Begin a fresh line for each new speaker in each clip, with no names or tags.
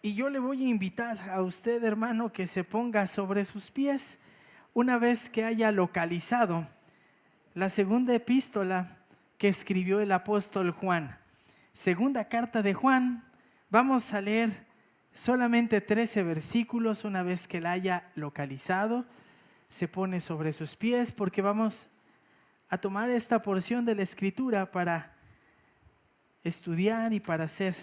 Y yo le voy a invitar a usted, hermano, que se ponga sobre sus pies una vez que haya localizado la segunda epístola que escribió el apóstol Juan. Segunda carta de Juan. Vamos a leer solamente 13 versículos. Una vez que la haya localizado, se pone sobre sus pies, porque vamos a tomar esta porción de la Escritura para estudiar y para ser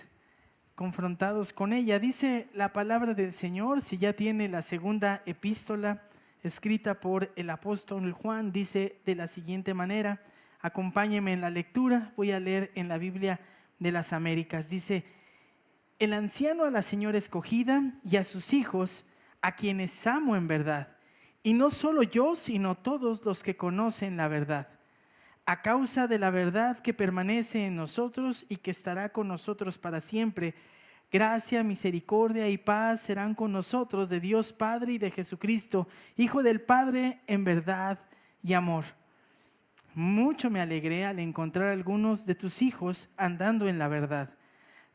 confrontados con ella. Dice la palabra del Señor, si ya tiene la segunda epístola escrita por el apóstol Juan, dice de la siguiente manera. Acompáñeme en la lectura. Voy a leer en la Biblia de las Américas. Dice: el anciano a la señora escogida y a sus hijos, a quienes amo en verdad, y no solo yo, sino todos los que conocen la verdad, a causa de la verdad que permanece en nosotros y que estará con nosotros para siempre. Gracia, misericordia y paz serán con nosotros de Dios Padre y de Jesucristo, Hijo del Padre, en verdad y amor. Mucho me alegré al encontrar a algunos de tus hijos andando en la verdad,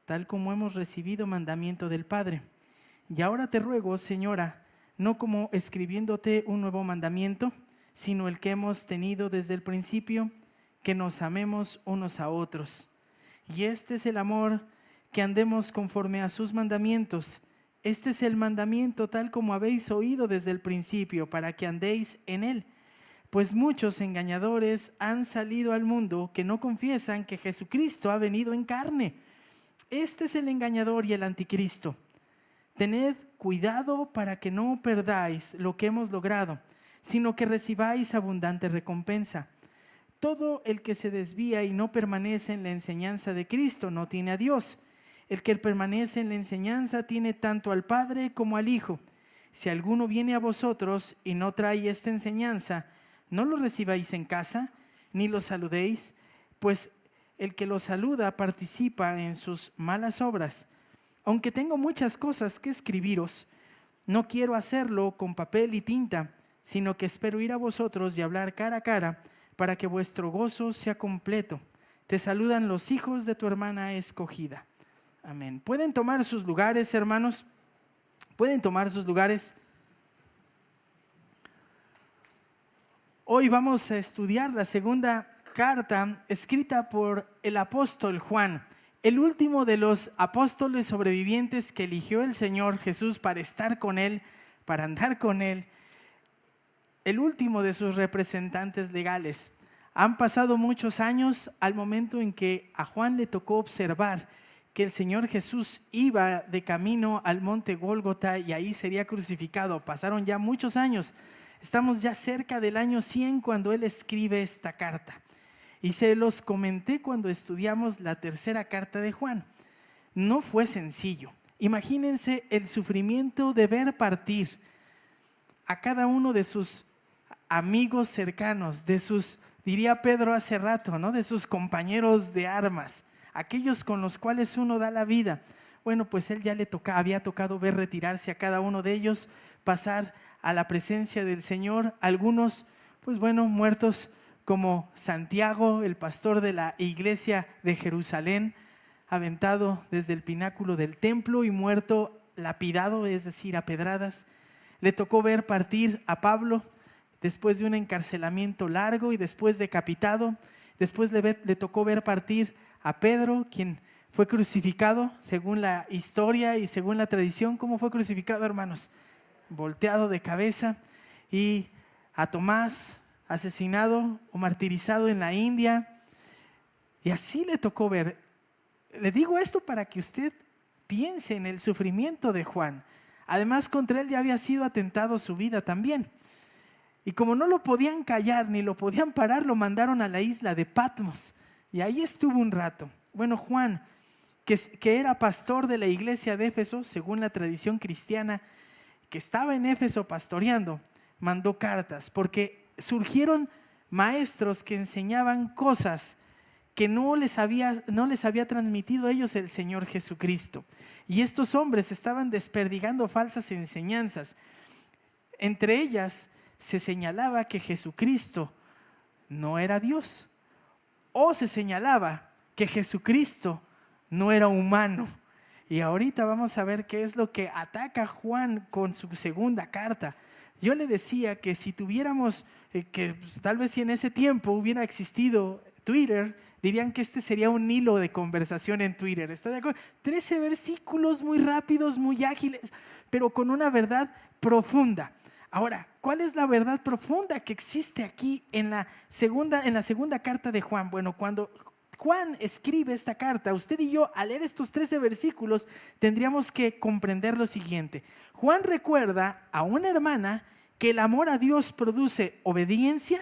tal como hemos recibido mandamiento del Padre. Y ahora te ruego, Señora, no como escribiéndote un nuevo mandamiento, sino el que hemos tenido desde el principio, que nos amemos unos a otros. Y este es el amor, que andemos conforme a sus mandamientos. Este es el mandamiento tal como habéis oído desde el principio, para que andéis en él. Pues muchos engañadores han salido al mundo que no confiesan que Jesucristo ha venido en carne. Este es el engañador y el anticristo. Tened cuidado para que no perdáis lo que hemos logrado, sino que recibáis abundante recompensa. Todo el que se desvía y no permanece en la enseñanza de Cristo no tiene a Dios. El que permanece en la enseñanza tiene tanto al Padre como al Hijo. Si alguno viene a vosotros y no trae esta enseñanza, no lo recibáis en casa, ni lo saludéis, pues el que lo saluda participa en sus malas obras. Aunque tengo muchas cosas que escribiros, no quiero hacerlo con papel y tinta, sino que espero ir a vosotros y hablar cara a cara, para que vuestro gozo sea completo. Te saludan los hijos de tu hermana escogida. Amén. ¿Pueden tomar sus lugares, hermanos? ¿Pueden tomar sus lugares? Hoy vamos a estudiar la segunda carta escrita por el apóstol Juan, el último de los apóstoles sobrevivientes que eligió el Señor Jesús para estar con Él, para andar con Él, el último de sus representantes legales. Han pasado muchos años al momento en que a Juan le tocó observar que el Señor Jesús iba de camino al monte Gólgota y ahí sería crucificado. Pasaron ya muchos años. Estamos ya cerca del año 100 cuando él escribe esta carta. Y se los comenté cuando estudiamos la tercera carta de Juan. No fue sencillo. Imagínense el sufrimiento de ver partir a cada uno de sus amigos cercanos, de sus, diría Pedro hace rato, ¿no?, de sus compañeros de armas, aquellos con los cuales uno da la vida. Bueno, pues él ya había tocado ver retirarse a cada uno de ellos, pasar a la presencia del Señor. Algunos, pues bueno, muertos, como Santiago, el pastor de la iglesia de Jerusalén, aventado desde el pináculo del templo y muerto lapidado, es decir, a pedradas. Le tocó ver partir a Pablo después de un encarcelamiento largo y después decapitado. Después le tocó ver partir a Pedro, quien fue crucificado según la historia y según la tradición. ¿Cómo fue crucificado, hermanos? Volteado de cabeza. Y a Tomás, asesinado o martirizado en la India. Y así le tocó ver. Le digo esto para que usted piense en el sufrimiento de Juan. Además, contra él ya había sido atentado su vida también. Y como no lo podían callar ni lo podían parar, lo mandaron a la isla de Patmos. Y ahí estuvo un rato. Bueno, Juan, que era pastor de la iglesia de Éfeso, según la tradición cristiana, que estaba en Éfeso pastoreando, mandó cartas porque surgieron maestros que enseñaban cosas que no les había transmitido a ellos el Señor Jesucristo. Y estos hombres estaban desperdigando falsas enseñanzas. Entre ellas se señalaba que Jesucristo no era Dios, o se señalaba que Jesucristo no era humano. Y ahorita vamos a ver qué es lo que ataca Juan con su segunda carta. Yo le decía que si tuviéramos, que pues, tal vez si en ese tiempo hubiera existido Twitter, dirían que este sería un hilo de conversación en Twitter. ¿Está de acuerdo? 13 versículos muy rápidos, muy ágiles, pero con una verdad profunda. Ahora, ¿cuál es la verdad profunda que existe aquí en la segunda carta de Juan? Bueno, cuando Juan escribe esta carta, usted y yo, al leer estos 13 versículos, tendríamos que comprender lo siguiente. Juan recuerda a una hermana que el amor a Dios produce obediencia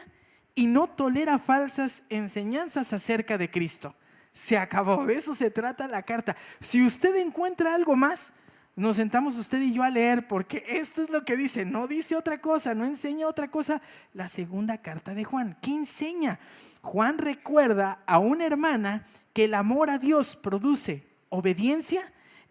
y no tolera falsas enseñanzas acerca de Cristo. Se acabó, de eso se trata la carta. Si usted encuentra algo más, nos sentamos usted y yo a leer, porque esto es lo que dice, no dice otra cosa, no enseña otra cosa. La segunda carta de Juan, ¿qué enseña? Juan recuerda a una hermana que el amor a Dios produce obediencia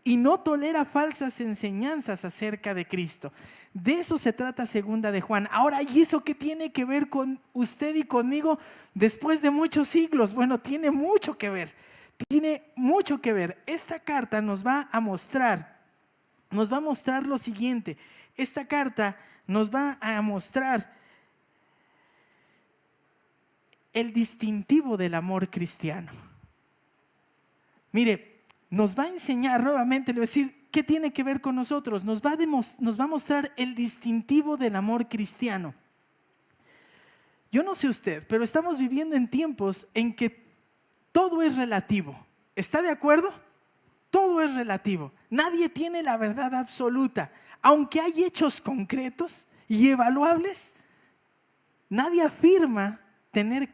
y no tolera falsas enseñanzas acerca de Cristo. De eso se trata segunda de Juan. Ahora, ¿y eso qué tiene que ver con usted y conmigo después de muchos siglos? Bueno, tiene mucho que ver. Tiene mucho que ver. Esta carta nos va a mostrar lo siguiente. Esta carta nos va a mostrar el distintivo del amor cristiano. Mire, nos va a enseñar nuevamente, le voy a decir, ¿qué tiene que ver con nosotros? Nos va a mostrar el distintivo del amor cristiano. Yo no sé usted, pero estamos viviendo en tiempos en que todo es relativo. ¿Está de acuerdo? Todo es relativo. Nadie tiene la verdad absoluta. Aunque hay hechos concretos y evaluables, nadie afirma tener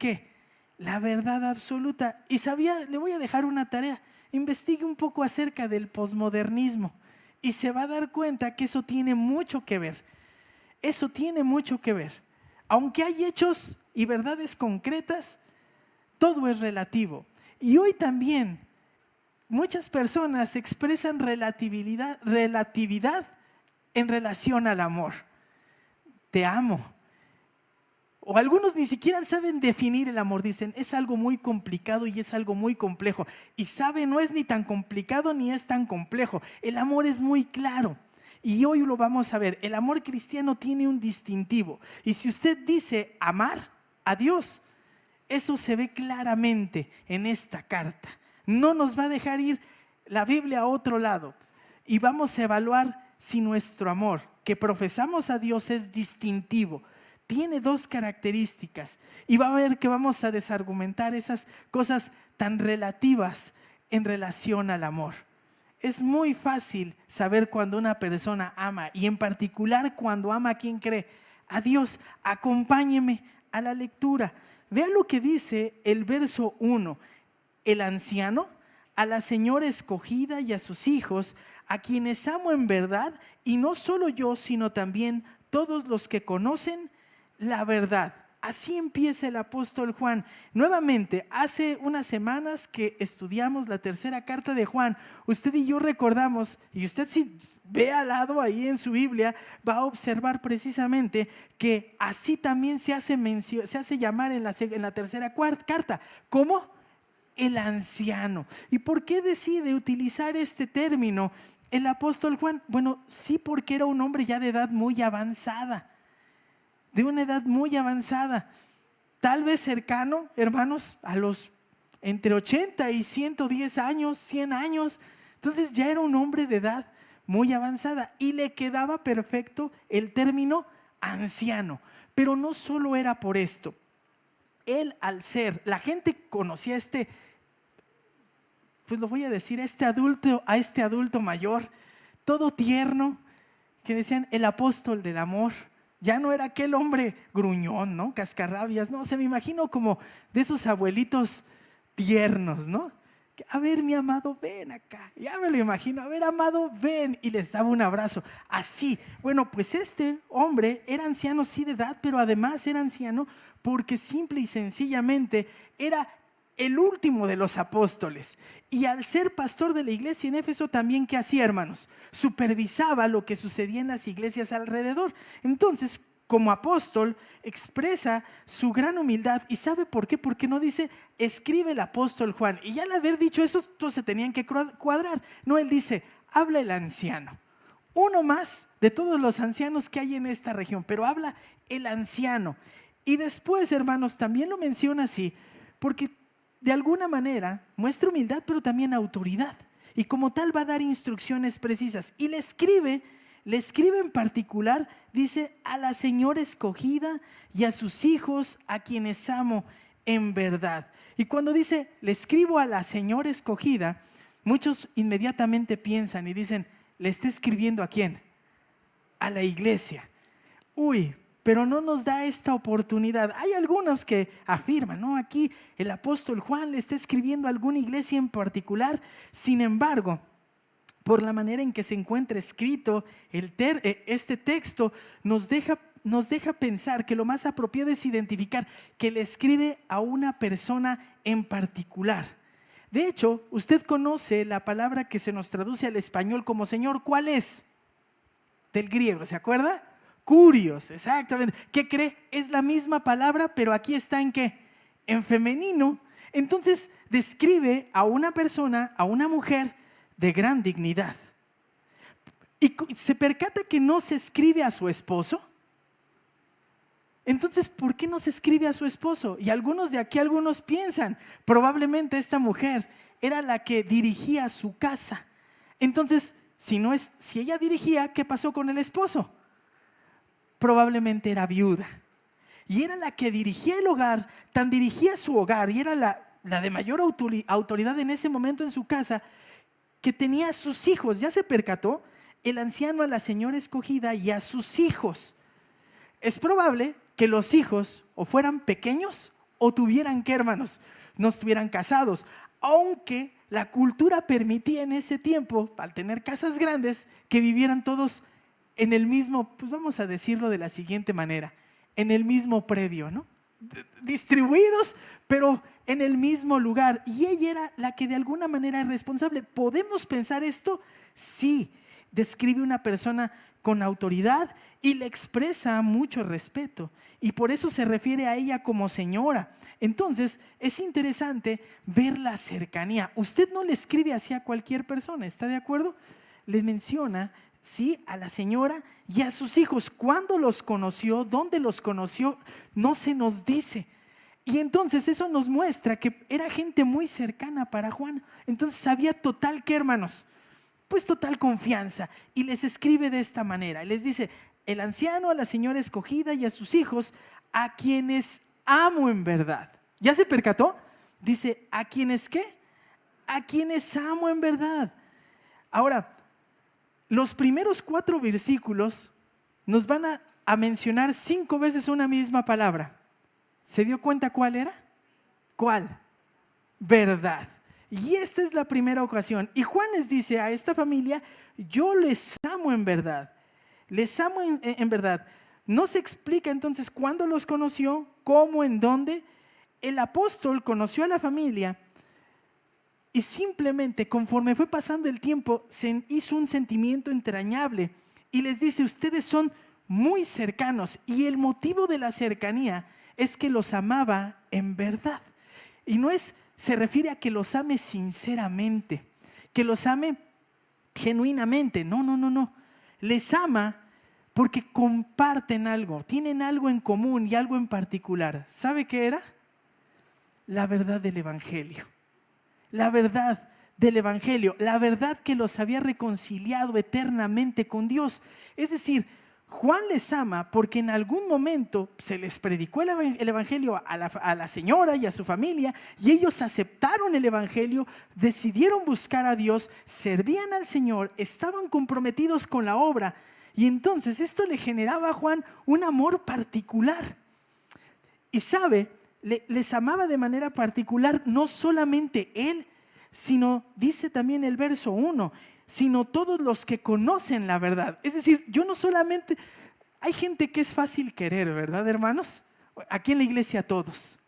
la verdad absoluta. Y le voy a dejar una tarea. Investigue un poco acerca del posmodernismo y se va a dar cuenta que eso tiene mucho que ver. Eso tiene mucho que ver. Aunque hay hechos y verdades concretas, todo es relativo. Y hoy también muchas personas expresan relatividad en relación al amor. Te amo. O algunos ni siquiera saben definir el amor. Dicen, es algo muy complicado y es algo muy complejo. Y no es ni tan complicado ni es tan complejo. El amor es muy claro. Y hoy lo vamos a ver. El amor cristiano tiene un distintivo. Y si usted dice amar a Dios, eso se ve claramente en esta carta. No nos va a dejar ir la Biblia a otro lado. Y vamos a evaluar si nuestro amor que profesamos a Dios es distintivo. Tiene dos características y va a ver que vamos a desargumentar esas cosas tan relativas en relación al amor. Es muy fácil saber cuando una persona ama y en particular cuando ama a quien cree. A Dios, acompáñeme a la lectura. Vea lo que dice el verso 1. El anciano, a la señora escogida y a sus hijos, a quienes amo en verdad, y no solo yo, sino también todos los que conocen la verdad. Así empieza el apóstol Juan. Nuevamente, hace unas semanas que estudiamos la tercera carta de Juan, usted y yo recordamos, y usted si ve al lado ahí en su Biblia, va a observar precisamente que así también se hace llamar en la tercera carta. ¿Cómo? El anciano. ¿Y por qué decide utilizar este término el apóstol Juan? Bueno, sí, porque era un hombre ya de edad muy avanzada. De una edad muy avanzada, tal vez cercano, hermanos, a los entre 80 y 110 años, 100 años. Entonces ya era un hombre de edad muy avanzada y le quedaba perfecto el término anciano. Pero no solo era por esto. Él, al ser, la gente conocía pues lo voy a decir, a este adulto mayor, todo tierno, que decían el apóstol del amor. Ya no era aquel hombre gruñón, ¿no? Cascarrabias, no, se me imagino como de esos abuelitos tiernos, ¿no? A ver, mi amado, ven acá. Ya me lo imagino, a ver, amado, ven. Y les daba un abrazo. Así, bueno, pues este hombre era anciano sí de edad, pero además era anciano porque simple y sencillamente era el último de los apóstoles. Y al ser pastor de la iglesia en Éfeso también, ¿qué hacía, hermanos? Supervisaba lo que sucedía en las iglesias alrededor. Entonces, como apóstol, expresa su gran humildad. ¿Y sabe por qué? Porque no dice, escribe el apóstol Juan. Y ya al haber dicho eso, todos se tenían que cuadrar. No, él dice, habla el anciano. Uno más de todos los ancianos que hay en esta región, pero habla el anciano. Y después, hermanos, también lo menciona así, porque de alguna manera muestra humildad, pero también autoridad. Y como tal va a dar instrucciones precisas. Y le escribe en particular, dice, a la señora escogida y a sus hijos, a quienes amo en verdad. Y cuando dice, le escribo a la señora escogida, muchos inmediatamente piensan y dicen, ¿le está escribiendo a quién? A la iglesia. Uy, pero no nos da esta oportunidad. Hay algunos que afirman, ¿no? Aquí el apóstol Juan le está escribiendo a alguna iglesia en particular. Sin embargo, por la manera en que se encuentra escrito este texto, nos deja pensar que lo más apropiado es identificar que le escribe a una persona en particular. De hecho, usted conoce la palabra que se nos traduce al español como Señor. ¿Cuál es? Del griego, ¿se acuerda? Curios, exactamente. ¿Qué cree? Es la misma palabra, pero aquí está ¿en qué? En femenino. Entonces describe a una persona, a una mujer de gran dignidad. Y se percata que no se escribe a su esposo. Entonces, ¿por qué no se escribe a su esposo? Y algunos piensan, probablemente esta mujer era la que dirigía su casa. Entonces, si ella dirigía, ¿qué pasó con el esposo? Probablemente era viuda. Y era la que dirigía el hogar, tan dirigía su hogar y era la de mayor autoridad en ese momento en su casa, que tenía a sus hijos. ¿Ya se percató? El anciano a la señora escogida y a sus hijos. Es probable que los hijos o fueran pequeños o tuvieran, ¿qué, hermanos? No estuvieran casados, aunque la cultura permitía en ese tiempo, al tener casas grandes, que vivieran todos en el mismo, pues vamos a decirlo de la siguiente manera, en el mismo predio, ¿no? Distribuidos, pero en el mismo lugar. Y ella era la que de alguna manera es responsable. ¿Podemos pensar esto? Sí, describe una persona con autoridad y le expresa mucho respeto. Y por eso se refiere a ella como señora. Entonces, es interesante ver la cercanía. Usted no le escribe así a cualquier persona, ¿está de acuerdo? Le menciona, sí, a la señora y a sus hijos. ¿Cuándo los conoció? ¿Dónde los conoció? No se nos dice. Y entonces eso nos muestra que era gente muy cercana para Juan. Entonces había total, ¿qué, hermanos? Pues total confianza. Y les escribe de esta manera. Les dice, el anciano a la señora escogida y a sus hijos, a quienes amo en verdad. ¿Ya se percató? Dice, ¿a quienes qué? A quienes amo en verdad. Ahora, los primeros 4 versículos nos van a mencionar 5 veces una misma palabra. ¿Se dio cuenta cuál era? ¿Cuál? Verdad. Y esta es la primera ocasión. Y Juan les dice a esta familia, yo les amo en verdad. Les amo en verdad. No se explica entonces cuándo los conoció, cómo, en dónde. El apóstol conoció a la familia y simplemente conforme fue pasando el tiempo se hizo un sentimiento entrañable y les dice, ustedes son muy cercanos. Y el motivo de la cercanía es que los amaba en verdad. Y se refiere a que los ame sinceramente, que los ame genuinamente. No. Les ama porque comparten algo, tienen algo en común y algo en particular. ¿Sabe qué era? La verdad del evangelio. La verdad del evangelio, la verdad que los había reconciliado eternamente con Dios. Es decir, Juan les ama porque en algún momento se les predicó el evangelio a la señora y a su familia, y ellos aceptaron el evangelio, decidieron buscar a Dios, servían al Señor, estaban comprometidos con la obra, y entonces esto le generaba a Juan un amor particular. Y sabe, les amaba de manera particular, no solamente él, sino, dice también el verso 1, sino todos los que conocen la verdad. Es decir, yo no solamente, hay gente que es fácil querer, ¿verdad, hermanos? Aquí en la iglesia todos,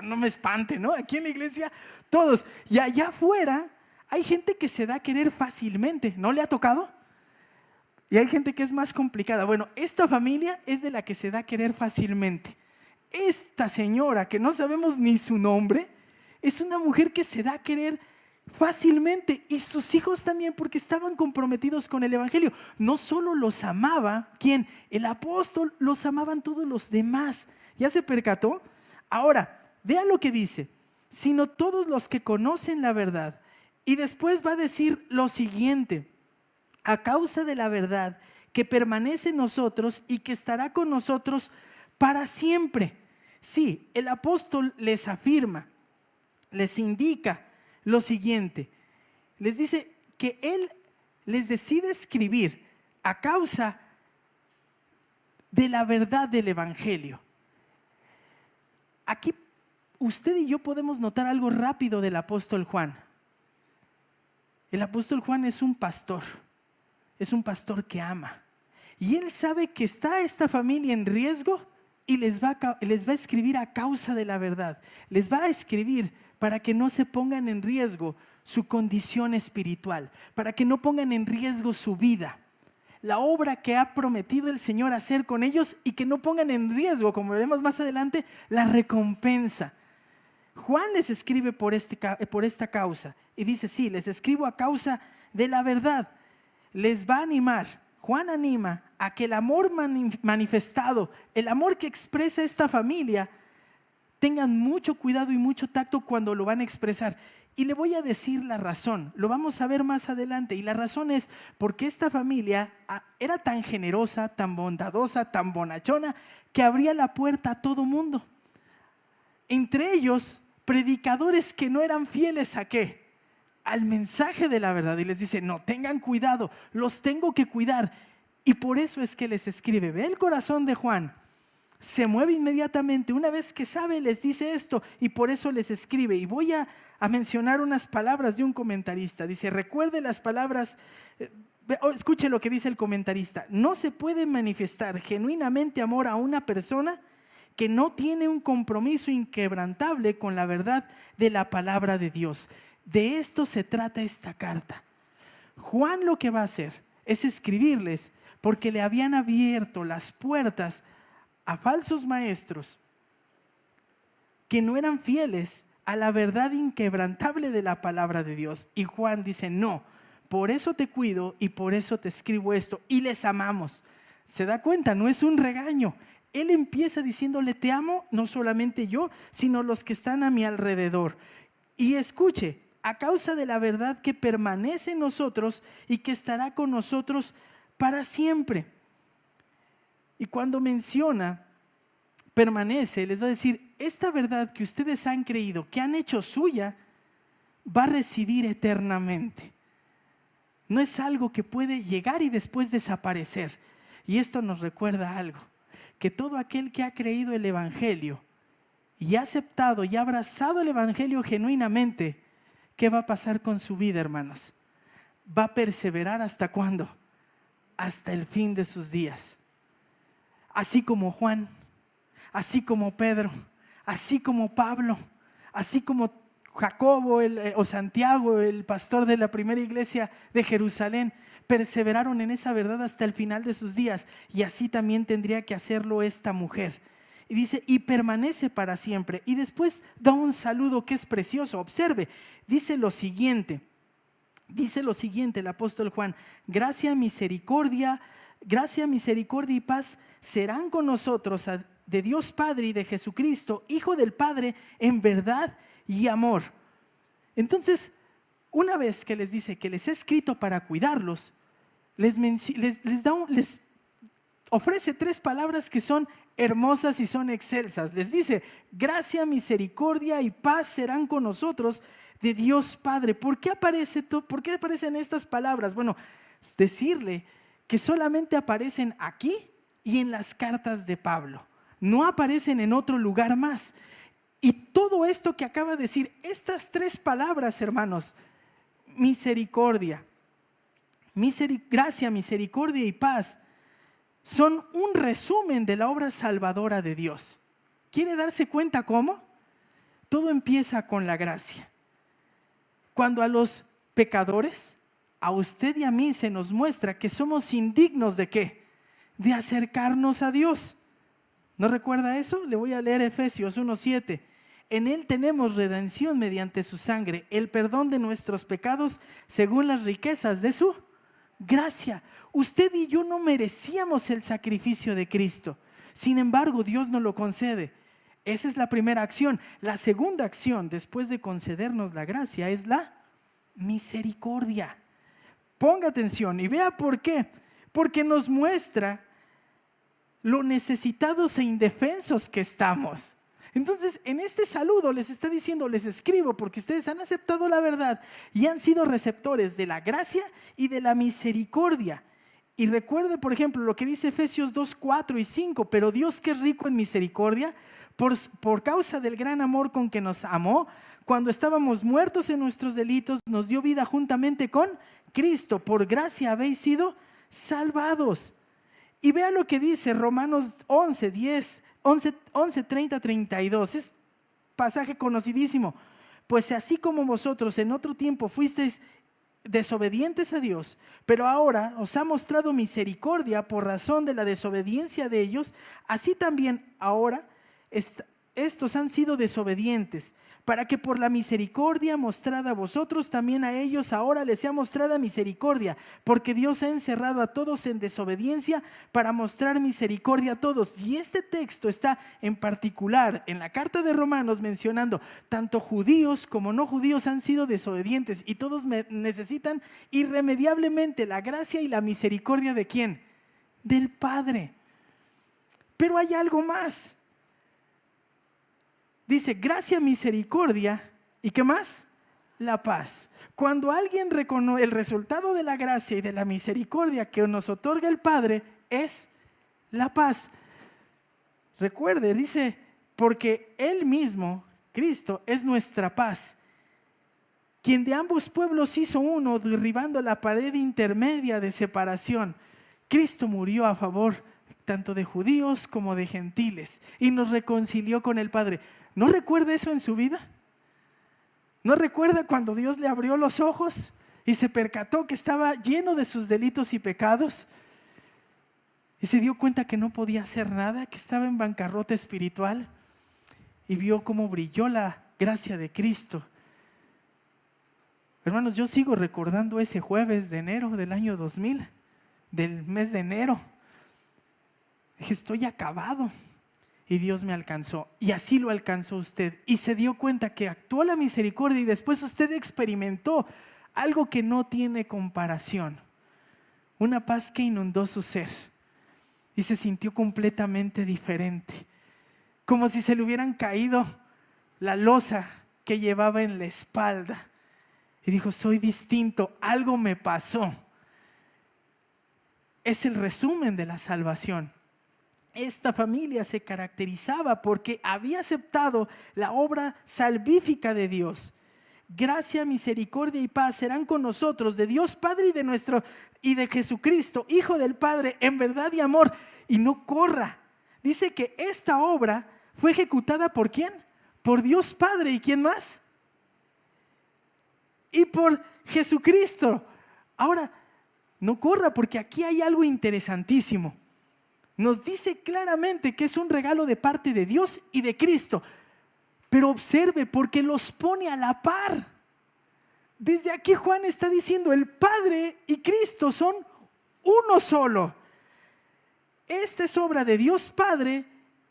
no me espante, ¿no? Aquí en la iglesia todos. Y allá afuera hay gente que se da a querer fácilmente, ¿no le ha tocado? Y hay gente que es más complicada. Bueno, esta familia es de la que se da a querer fácilmente. Esta señora, que no sabemos ni su nombre, es una mujer que se da a querer fácilmente, y sus hijos también, porque estaban comprometidos con el evangelio. No solo los amaba, ¿quién? El apóstol, los amaban todos los demás. ¿Ya se percató? Ahora, vean lo que dice: sino todos los que conocen la verdad. Y después va a decir lo siguiente: a causa de la verdad que permanece en nosotros y que estará con nosotros para siempre. Sí, el apóstol les afirma, les indica lo siguiente. Les dice que él les decide escribir a causa de la verdad del evangelio. Aquí usted y yo podemos notar algo rápido del apóstol Juan. El apóstol Juan es un pastor que ama. Y él sabe que está esta familia en riesgo y les va a escribir a causa de la verdad. Les va a escribir para que no se pongan en riesgo su condición espiritual, para que no pongan en riesgo su vida, la obra que ha prometido el Señor hacer con ellos, y que no pongan en riesgo, como veremos más adelante, la recompensa. Juan les escribe por esta causa y dice: sí, les escribo a causa de la verdad. Les va a animar, Juan anima a que el amor manifestado, el amor que expresa esta familia, tengan mucho cuidado y mucho tacto cuando lo van a expresar. Y le voy a decir la razón, lo vamos a ver más adelante. Y la razón es porque esta familia era tan generosa, tan bondadosa, tan bonachona, que abría la puerta a todo mundo. Entre ellos, predicadores que no eran fieles ¿a qué? Al mensaje de la verdad. Y les dice: no, tengan cuidado, los tengo que cuidar. Y por eso es que les escribe. Ve el corazón de Juan. Se mueve inmediatamente. Una vez que sabe, les dice esto, y por eso les escribe. Y voy a mencionar unas palabras de un comentarista. Dice: recuerde las palabras, escuche lo que dice el comentarista: no se puede manifestar genuinamente amor a una persona que no tiene un compromiso inquebrantable con la verdad de la palabra de Dios. De esto se trata esta carta. Juan lo que va a hacer es escribirles porque le habían abierto las puertas a falsos maestros que no eran fieles a la verdad inquebrantable de la palabra de Dios. Y Juan dice: no, por eso te cuido y por eso te escribo esto, y les amamos. ¿Se da cuenta? No es un regaño. Él empieza diciéndole: te amo, no solamente yo, sino los que están a mi alrededor. Y escuche: a causa de la verdad que permanece en nosotros y que estará con nosotros para siempre. Y cuando menciona permanece, les va a decir: esta verdad que ustedes han creído, que han hecho suya, va a residir eternamente. No es algo que puede llegar y después desaparecer. Y esto nos recuerda algo: que todo aquel que ha creído el evangelio y ha aceptado y ha abrazado el evangelio genuinamente, ¿qué va a pasar con su vida, hermanos? Va a perseverar ¿hasta cuándo? Hasta el fin de sus días. Así como Juan, así como Pedro, así como Pablo, así como Jacobo o Santiago, el pastor de la primera iglesia de Jerusalén, perseveraron en esa verdad hasta el final de sus días. Y así también tendría que hacerlo esta mujer. Y dice: y permanece para siempre. Y después da un saludo que es precioso. Observe, dice lo siguiente el apóstol Juan: gracia, misericordia y paz serán con nosotros de Dios Padre y de Jesucristo, Hijo del Padre, en verdad y amor. Entonces, una vez que les dice que les he escrito para cuidarlos, les ofrece tres palabras que son hermosas y son excelsas. Les dice: gracia, misericordia y paz serán con nosotros de Dios Padre. ¿Por qué aparecen estas palabras? Bueno, decirle que solamente aparecen aquí y en las cartas de Pablo. No aparecen en otro lugar más. Y todo esto que acaba de decir, estas tres palabras, hermanos: gracia, misericordia y paz, son un resumen de la obra salvadora de Dios. ¿Quiere darse cuenta cómo? Todo empieza con la gracia. Cuando a los pecadores, a usted y a mí, se nos muestra que somos indignos ¿de qué? De acercarnos a Dios. ¿No recuerda eso? Le voy a leer Efesios 1:7. En Él tenemos redención mediante su sangre, el perdón de nuestros pecados según las riquezas de su gracia. Usted y yo no merecíamos el sacrificio de Cristo. Sin embargo, Dios nos lo concede. Esa es la primera acción. La segunda acción, después de concedernos la gracia, es la misericordia. Ponga atención y vea por qué. Porque nos muestra lo necesitados e indefensos que estamos. Entonces, en este saludo les está diciendo, les escribo porque ustedes han aceptado la verdad y han sido receptores de la gracia y de la misericordia. Y recuerde, por ejemplo, lo que dice Efesios 2, 4 y 5, pero Dios, que es rico en misericordia, por causa del gran amor con que nos amó, cuando estábamos muertos en nuestros delitos, nos dio vida juntamente con Cristo. Por gracia habéis sido salvados. Y vea lo que dice Romanos 11, 30, 32. Es pasaje conocidísimo. Pues así como vosotros en otro tiempo fuisteis desobedientes a Dios, pero ahora os ha mostrado misericordia por razón de la desobediencia de ellos, así también ahora estos han sido desobedientes, para que por la misericordia mostrada a vosotros, también a ellos ahora les sea mostrada misericordia, porque Dios ha encerrado a todos en desobediencia para mostrar misericordia a todos. Y este texto está en particular en la carta de Romanos mencionando tanto judíos como no judíos han sido desobedientes y todos necesitan irremediablemente la gracia y la misericordia ¿de quién? Del Padre. Pero hay algo más. Dice gracia, misericordia y ¿qué más? La paz. Cuando alguien reconoce el resultado de la gracia y de la misericordia que nos otorga el Padre es la paz. Recuerde, dice, porque Él mismo, Cristo, es nuestra paz, quien de ambos pueblos hizo uno, derribando la pared intermedia de separación. Cristo murió a favor tanto de judíos como de gentiles y nos reconcilió con el Padre. ¿No recuerda eso en su vida? ¿No recuerda cuando Dios le abrió los ojos y se percató que estaba lleno de sus delitos y pecados? Y se dio cuenta que no podía hacer nada, que estaba en bancarrota espiritual. Y vio cómo brilló la gracia de Cristo. Hermanos, yo sigo recordando ese jueves de enero del año 2000, del mes de enero. Dije, estoy acabado. Y Dios me alcanzó, y así lo alcanzó usted, y se dio cuenta que actuó la misericordia y después usted experimentó algo que no tiene comparación, una paz que inundó su ser y se sintió completamente diferente, como si se le hubieran caído la losa que llevaba en la espalda y dijo, soy distinto, algo me pasó. Es el resumen de la salvación. Esta familia se caracterizaba porque había aceptado la obra salvífica de Dios. Gracia, misericordia y paz serán con nosotros, de Dios Padre y de Jesucristo, Hijo del Padre, en verdad y amor. Y no corra. Dice que esta obra fue ejecutada ¿por quién? Por Dios Padre. ¿Y quién más? Y por Jesucristo. Ahora, no corra porque aquí hay algo interesantísimo. Nos dice claramente que es un regalo de parte de Dios y de Cristo. Pero observe, porque los pone a la par. Desde aquí Juan está diciendo, el Padre y Cristo son uno solo. Esta es obra de Dios Padre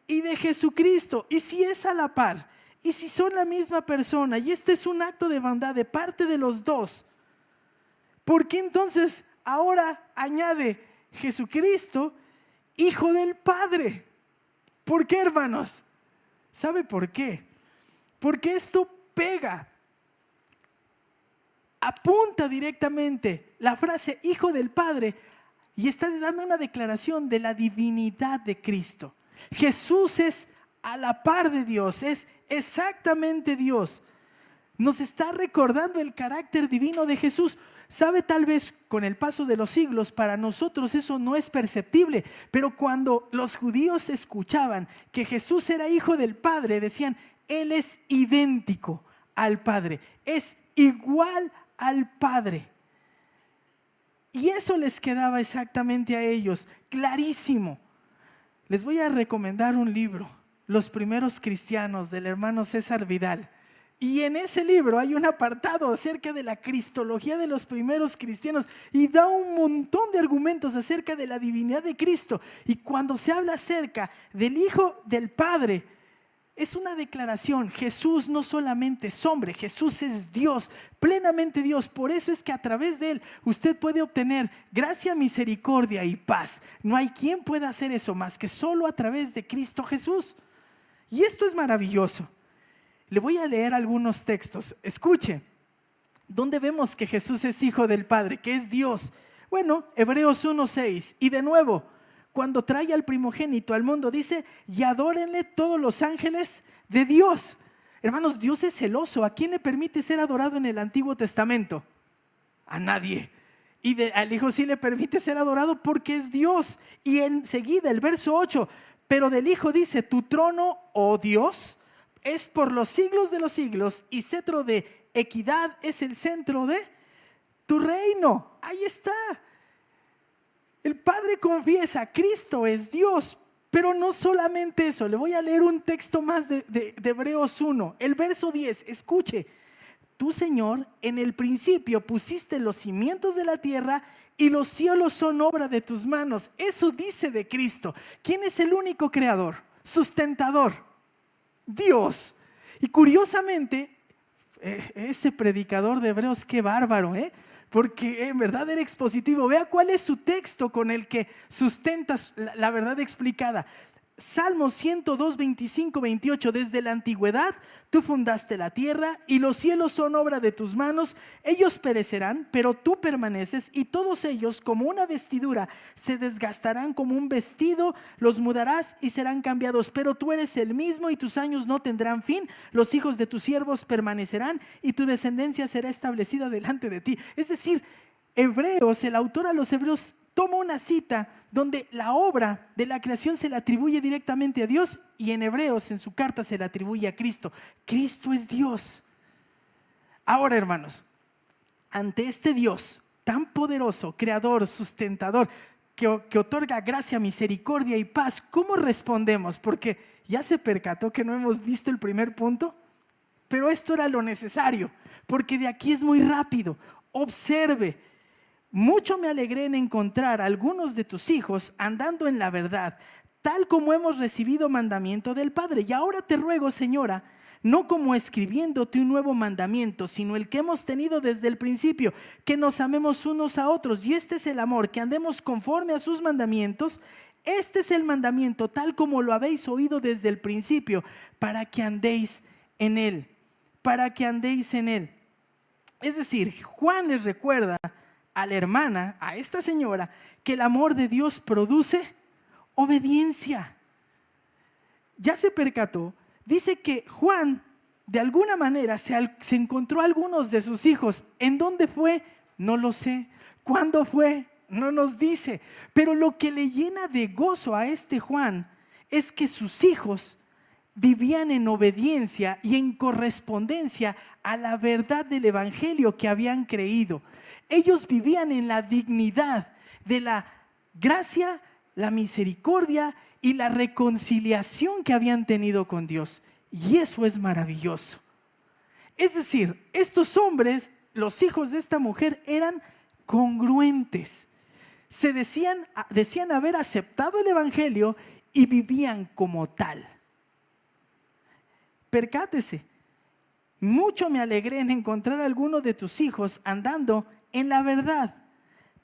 y de Jesucristo. Y si es a la par, y si son la misma persona, y este es un acto de bondad de parte de los dos, ¿por qué entonces ahora añade Jesucristo, Hijo del Padre? ¿Por qué, hermanos? ¿Sabe por qué? Porque esto pega, apunta directamente la frase Hijo del Padre y está dando una declaración de la divinidad de Cristo. Jesús es a la par de Dios, es exactamente Dios. Nos está recordando el carácter divino de Jesús. Sabe, tal vez con el paso de los siglos para nosotros eso no es perceptible, pero cuando los judíos escuchaban que Jesús era hijo del Padre, decían, Él es idéntico al Padre, es igual al Padre. Y eso les quedaba exactamente a ellos, clarísimo. Les voy a recomendar un libro los primeros cristianos del hermano César Vidal. Y en ese libro hay un apartado acerca de la cristología de los primeros cristianos y da un montón de argumentos acerca de la divinidad de Cristo. Y cuando se habla acerca del Hijo del Padre, es una declaración. Jesús no solamente es hombre, Jesús es Dios, plenamente Dios. Por eso es que a través de Él usted puede obtener gracia, misericordia y paz. No hay quien pueda hacer eso más que solo a través de Cristo Jesús. Y esto es maravilloso. Le voy a leer algunos textos. Escuche, ¿dónde vemos que Jesús es Hijo del Padre, que es Dios? Bueno, Hebreos 1:6. Y de nuevo, cuando trae al primogénito al mundo, dice: y adórenle todos los ángeles de Dios. Hermanos, Dios es celoso. ¿A quién le permite ser adorado en el Antiguo Testamento? A nadie. Y al Hijo sí le permite ser adorado porque es Dios. Y enseguida el verso 8, pero del Hijo dice: tu trono, oh Dios, es por los siglos de los siglos, y cetro de equidad es el centro de tu reino. Ahí está. El Padre confiesa: Cristo es Dios. Pero no solamente eso. Le voy a leer un texto más de Hebreos 1, el verso 10. Escuche: tú, Señor, en el principio pusiste los cimientos de la tierra, y los cielos son obra de tus manos. Eso dice de Cristo. ¿Quién es el único creador, sustentador? Dios. Y curiosamente, ese predicador de Hebreos, qué bárbaro, porque en verdad era expositivo. Vea cuál es su texto con el que sustenta la verdad explicada. Salmos 102, 25, 28. Desde la antigüedad tú fundaste la tierra, y los cielos son obra de tus manos. Ellos perecerán, pero tú permaneces, y todos ellos como una vestidura se desgastarán como un vestido. Los mudarás y serán cambiados, pero tú eres el mismo, y tus años no tendrán fin. Los hijos de tus siervos permanecerán, y tu descendencia será establecida delante de ti. Es decir, Hebreos, el autor a los Hebreos toma una cita donde la obra de la creación se le atribuye directamente a Dios, y en Hebreos, en su carta, se le atribuye a Cristo. Cristo es Dios. Ahora, hermanos, ante este Dios tan poderoso, creador, sustentador, que otorga gracia, misericordia y paz, ¿cómo respondemos? Porque ya se percató que no hemos visto el primer punto, pero esto era lo necesario, porque de aquí es muy rápido. Observe: mucho me alegré en encontrar a algunos de tus hijos andando en la verdad, tal como hemos recibido mandamiento del Padre. Y ahora te ruego, Señora, no como escribiéndote un nuevo mandamiento, sino el que hemos tenido desde el principio, que nos amemos unos a otros. Y este es el amor, que andemos conforme a sus mandamientos. Este es el mandamiento, tal como lo habéis oído desde el principio, para que andéis en él. Para que andéis en él. Es decir, Juan les recuerda a la hermana, a esta señora, que el amor de Dios produce obediencia. Ya se percató. Dice que Juan, de alguna manera, se encontró a algunos de sus hijos. ¿En dónde fue? No lo sé. ¿Cuándo fue? No nos dice. Pero lo que le llena de gozo a este Juan es que sus hijos vivían en obediencia y en correspondencia a la verdad del evangelio que habían creído. Ellos vivían en la dignidad de la gracia, la misericordia y la reconciliación que habían tenido con Dios. Y eso es maravilloso. Es decir, estos hombres, los hijos de esta mujer, eran congruentes. Decían haber aceptado el evangelio y vivían como tal. Percátese: mucho me alegré en encontrar a alguno de tus hijos andando en la verdad,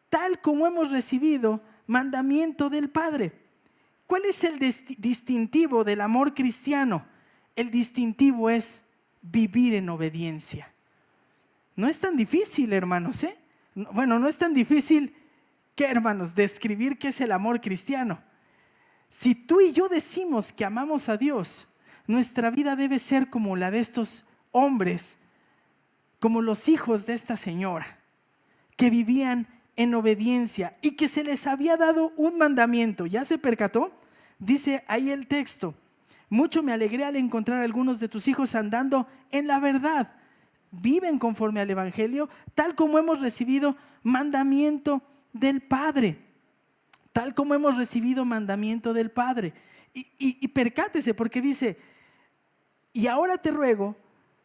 tal como hemos recibido mandamiento del Padre. ¿Cuál es el distintivo del amor cristiano? El distintivo es vivir en obediencia. No es tan difícil, hermanos, Bueno, no es tan difícil, ¿qué, hermanos?, describir qué es el amor cristiano. Si tú y yo decimos que amamos a Dios, nuestra vida debe ser como la de estos hombres, como los hijos de esta señora, que vivían en obediencia y que se les había dado un mandamiento. ¿Ya se percató? Dice ahí el texto: mucho me alegré al encontrar a algunos de tus hijos andando en la verdad. Viven conforme al evangelio, tal como hemos recibido mandamiento del Padre. Tal como hemos recibido mandamiento del Padre. Y percátese porque dice, y ahora te ruego,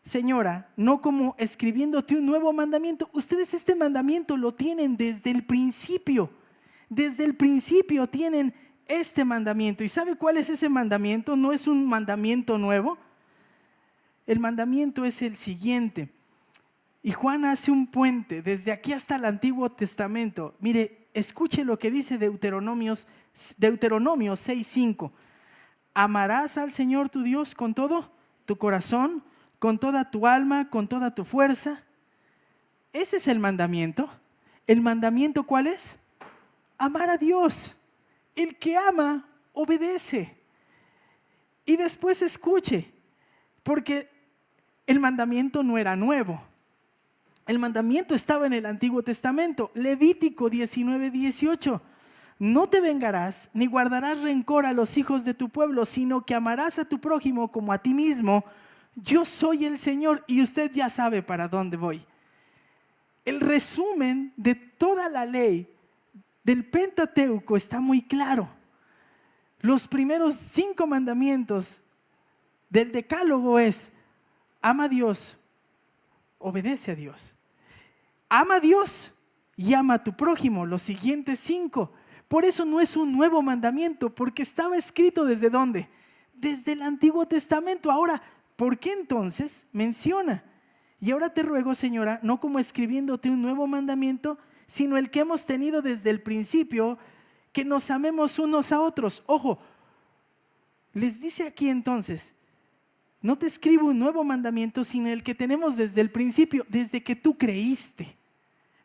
señora, no como escribiéndote un nuevo mandamiento. Ustedes este mandamiento lo tienen desde el principio. Desde el principio tienen este mandamiento. ¿Y sabe cuál es ese mandamiento? No es un mandamiento nuevo. El mandamiento es el siguiente. Y Juan hace un puente desde aquí hasta el Antiguo Testamento. Mire, escuche lo que dice Deuteronomio 6:5. Amarás al Señor tu Dios con todo tu corazón, con toda tu alma, con toda tu fuerza. Ese es el mandamiento. ¿El mandamiento cuál es? Amar a Dios. El que ama, obedece. Y después escuche, porque el mandamiento no era nuevo. El mandamiento estaba en el Antiguo Testamento. Levítico 19:18. No te vengarás ni guardarás rencor a los hijos de tu pueblo, sino que amarás a tu prójimo como a ti mismo. Yo soy el Señor. Y usted ya sabe para dónde voy. El resumen de toda la ley del Pentateuco está muy claro. Los primeros 5 mandamientos del Decálogo es: ama a Dios, obedece a Dios. Ama a Dios y ama a tu prójimo. Los siguientes 5. Por eso no es un nuevo mandamiento, porque estaba escrito ¿desde dónde? Desde el Antiguo Testamento. Ahora, ¿por qué entonces menciona? Y ahora te ruego, señora, no como escribiéndote un nuevo mandamiento, sino el que hemos tenido desde el principio, que nos amemos unos a otros. Ojo, les dice aquí entonces, no te escribo un nuevo mandamiento, sino el que tenemos desde el principio, desde que tú creíste.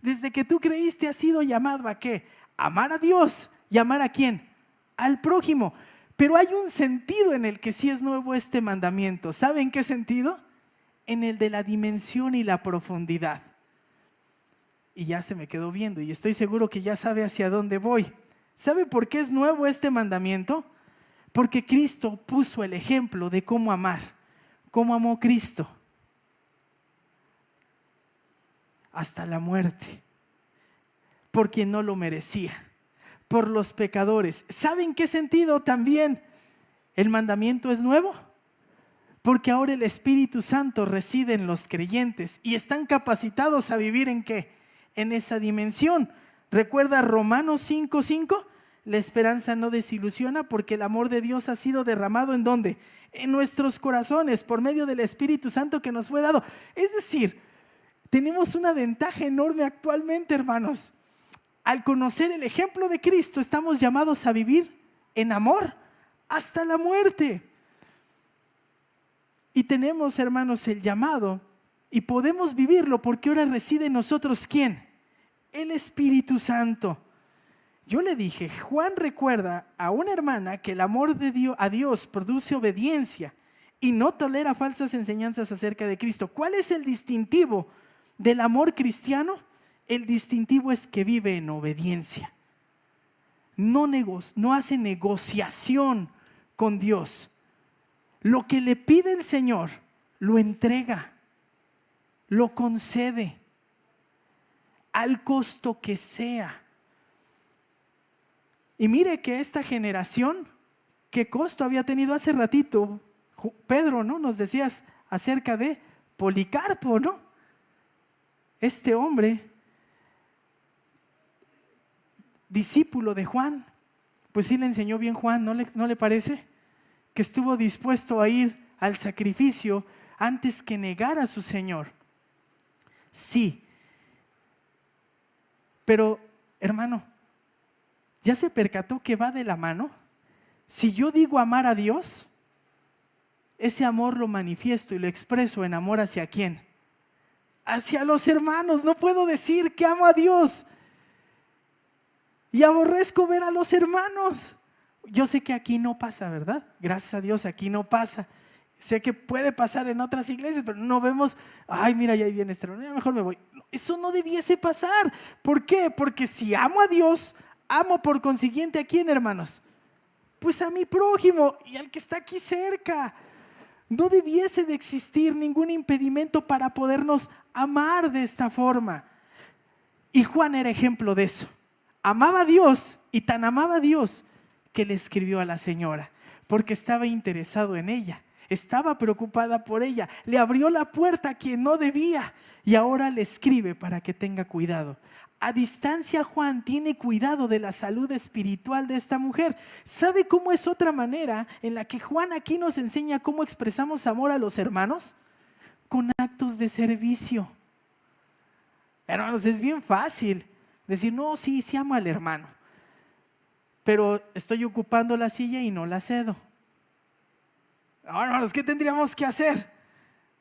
Desde que tú creíste has sido llamado ¿a qué? Amar a Dios. ¿Y amar a quién? Al prójimo. Pero hay un sentido en el que sí es nuevo este mandamiento. ¿Saben qué sentido? En el de la dimensión y la profundidad. Y ya se me quedó viendo y estoy seguro que ya sabe hacia dónde voy. ¿Sabe por qué es nuevo este mandamiento? Porque Cristo puso el ejemplo de cómo amar. ¿Cómo amó Cristo? Hasta la muerte. Por quien no lo merecía. Por los pecadores. ¿Saben qué sentido también el mandamiento es nuevo? Porque ahora el Espíritu Santo reside en los creyentes y están capacitados a vivir ¿en qué? En esa dimensión. ¿Recuerda Romanos 5:5? La esperanza no desilusiona porque el amor de Dios ha sido derramado ¿en dónde? En nuestros corazones por medio del Espíritu Santo que nos fue dado. Es decir, tenemos una ventaja enorme actualmente, hermanos. Al conocer el ejemplo de Cristo, estamos llamados a vivir en amor hasta la muerte. Y tenemos, hermanos, el llamado y podemos vivirlo porque ahora reside en nosotros ¿quién? El Espíritu Santo. Yo le dije, Juan recuerda a una hermana que el amor de Dios, a Dios produce obediencia y no tolera falsas enseñanzas acerca de Cristo. ¿Cuál es el distintivo del amor cristiano? El distintivo es que vive en obediencia. No hace negociación con Dios. Lo que le pide el Señor, lo entrega, lo concede, al costo que sea. Y mire que esta generación, ¿qué costo había tenido? Hace ratito, Pedro, ¿no? Nos decías acerca de Policarpo, ¿no? Este hombre, discípulo de Juan, pues sí le enseñó bien Juan, ¿no le parece? Que estuvo dispuesto a ir al sacrificio antes que negar a su Señor. Sí, pero hermano, ¿ya se percató que va de la mano? Si yo digo amar a Dios, ese amor lo manifiesto y lo expreso en amor ¿hacia quién? Hacia los hermanos. No puedo decir que amo a Dios y aborrezco ver a los hermanos. Yo sé que aquí no pasa, ¿verdad? Gracias a Dios aquí no pasa. Sé que puede pasar en otras iglesias, pero no vemos, ay, mira, ya viene este hermano, mejor me voy. Eso no debiese pasar. ¿Por qué? Porque si amo a Dios, amo por consiguiente ¿a quién, hermanos? Pues a mi prójimo y al que está aquí cerca. No debiese de existir ningún impedimento para podernos amar de esta forma. Y Juan era ejemplo de eso. Amaba a Dios y tan amaba a Dios que le escribió a la señora. porque estaba interesado en ella, estaba preocupada por ella, le abrió la puerta a quien no debía y ahora le escribe para que tenga cuidado. A distancia, Juan tiene cuidado de la salud espiritual de esta mujer. ¿Sabe cómo es otra manera en la que Juan aquí nos enseña cómo expresamos amor a los hermanos? Con actos de servicio. Hermanos, es bien fácil decir, no, sí amo al hermano, pero estoy ocupando la silla y no la cedo. Ahora, hermanos, ¿qué tendríamos que hacer?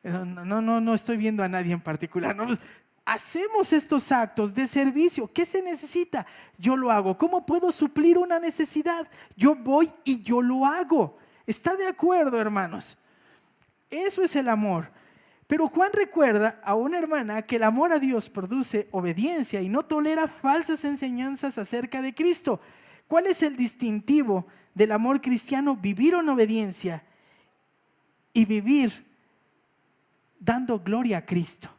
No estoy viendo a nadie en particular. No, pues, hacemos estos actos de servicio. ¿Qué se necesita? Yo lo hago. ¿Cómo puedo suplir una necesidad? Yo voy y yo lo hago. ¿Está de acuerdo, hermanos? Eso es el amor. Pero Juan recuerda a una hermana que el amor a Dios produce obediencia y no tolera falsas enseñanzas acerca de Cristo. ¿Cuál es el distintivo del amor cristiano? Vivir en obediencia y vivir dando gloria a Cristo.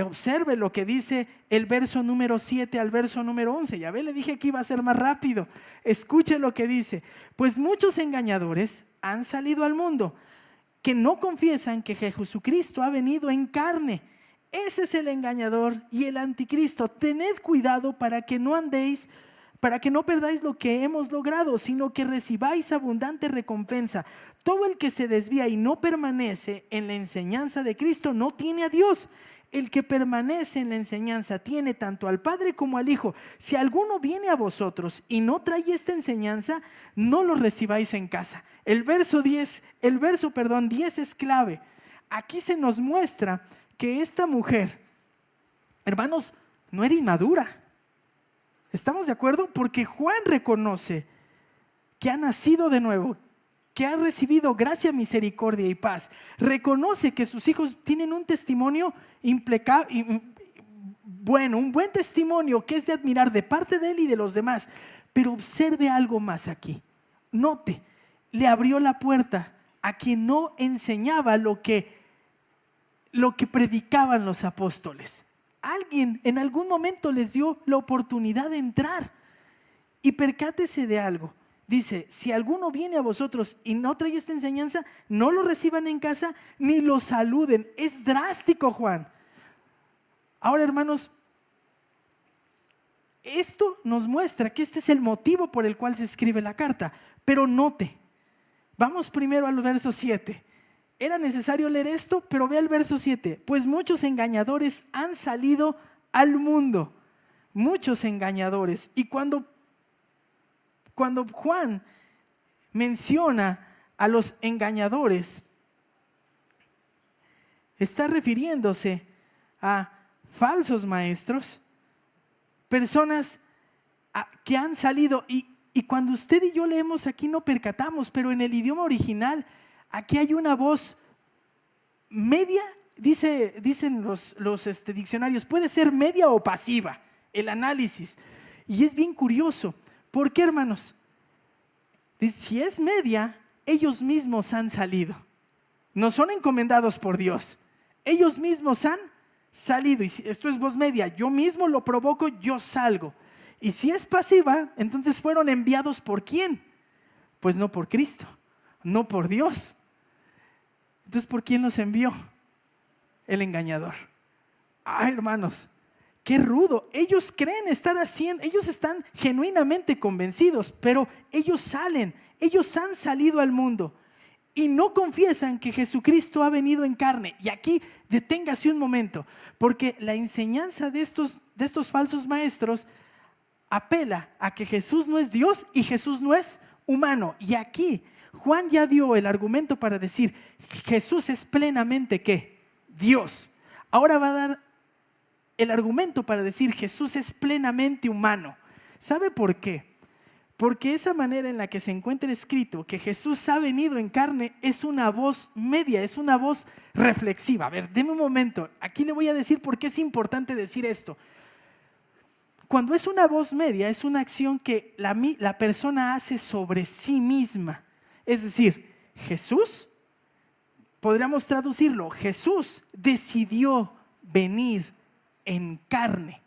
Observe lo que dice el verso número 7 al verso número 11. Ya ve, le dije que iba a ser más rápido. Escuche lo que dice. Pues muchos engañadores han salido al mundo que no confiesan que Jesucristo ha venido en carne. Ese es el engañador y el anticristo. Tened cuidado para que no perdáis lo que hemos logrado, sino que recibáis abundante recompensa. Todo el que se desvía y no permanece en la enseñanza de Cristo no tiene a Dios. El que permanece en la enseñanza tiene tanto al Padre como al Hijo. Si alguno viene a vosotros y no trae esta enseñanza, no lo recibáis en casa. El verso 10 es clave. Aquí se nos muestra que esta mujer, hermanos, no era inmadura. ¿Estamos de acuerdo? Porque Juan reconoce que ha nacido de nuevo, que ha recibido gracia, misericordia y paz. Reconoce que sus hijos tienen un testimonio impecable, bueno, un buen testimonio que es de admirar de parte de él y de los demás. Pero observe algo más aquí. Note, le abrió la puerta a quien no enseñaba lo que predicaban los apóstoles. Alguien en algún momento les dio la oportunidad de entrar. Y percátese de algo. Dice, si alguno viene a vosotros y no trae esta enseñanza, no lo reciban en casa ni lo saluden. Es drástico, Juan. Ahora, hermanos, esto nos muestra que este es el motivo por el cual se escribe la carta. Pero note, vamos primero al verso 7. Era necesario leer esto, pero ve al verso 7. Pues muchos engañadores han salido al mundo. Muchos engañadores. Y cuando Juan menciona a los engañadores, está refiriéndose a falsos maestros, personas que han salido. Y cuando usted y yo leemos aquí no percatamos, pero en el idioma original aquí hay una voz media, dicen los diccionarios, puede ser media o pasiva, el análisis. Y es bien curioso. ¿Por qué, hermanos? Si es media, ellos mismos han salido. No son encomendados por Dios. Ellos mismos han salido. Y si esto es voz media, yo mismo lo provoco, yo salgo. Y si es pasiva, entonces fueron enviados ¿por quién? Pues no por Cristo, no por Dios. Entonces, ¿por quién los envió? El engañador. Hermanos, qué rudo. Ellos creen estar haciendo, ellos están genuinamente convencidos, pero ellos han salido al mundo y no confiesan que Jesucristo ha venido en carne. Y aquí deténgase un momento, porque la enseñanza de estos falsos maestros apela a que Jesús no es Dios y Jesús no es humano. Y aquí Juan ya dio el argumento para decir Jesús es plenamente ¿qué? Dios. Ahora va a dar el argumento para decir Jesús es plenamente humano. ¿Sabe por qué? Porque esa manera en la que se encuentra escrito que Jesús ha venido en carne es una voz media, es una voz reflexiva. A ver, deme un momento. Aquí le voy a decir por qué es importante decir esto. Cuando es una voz media, es una acción que la persona hace sobre sí misma. Es decir, Jesús, podríamos traducirlo, Jesús decidió venir en carne.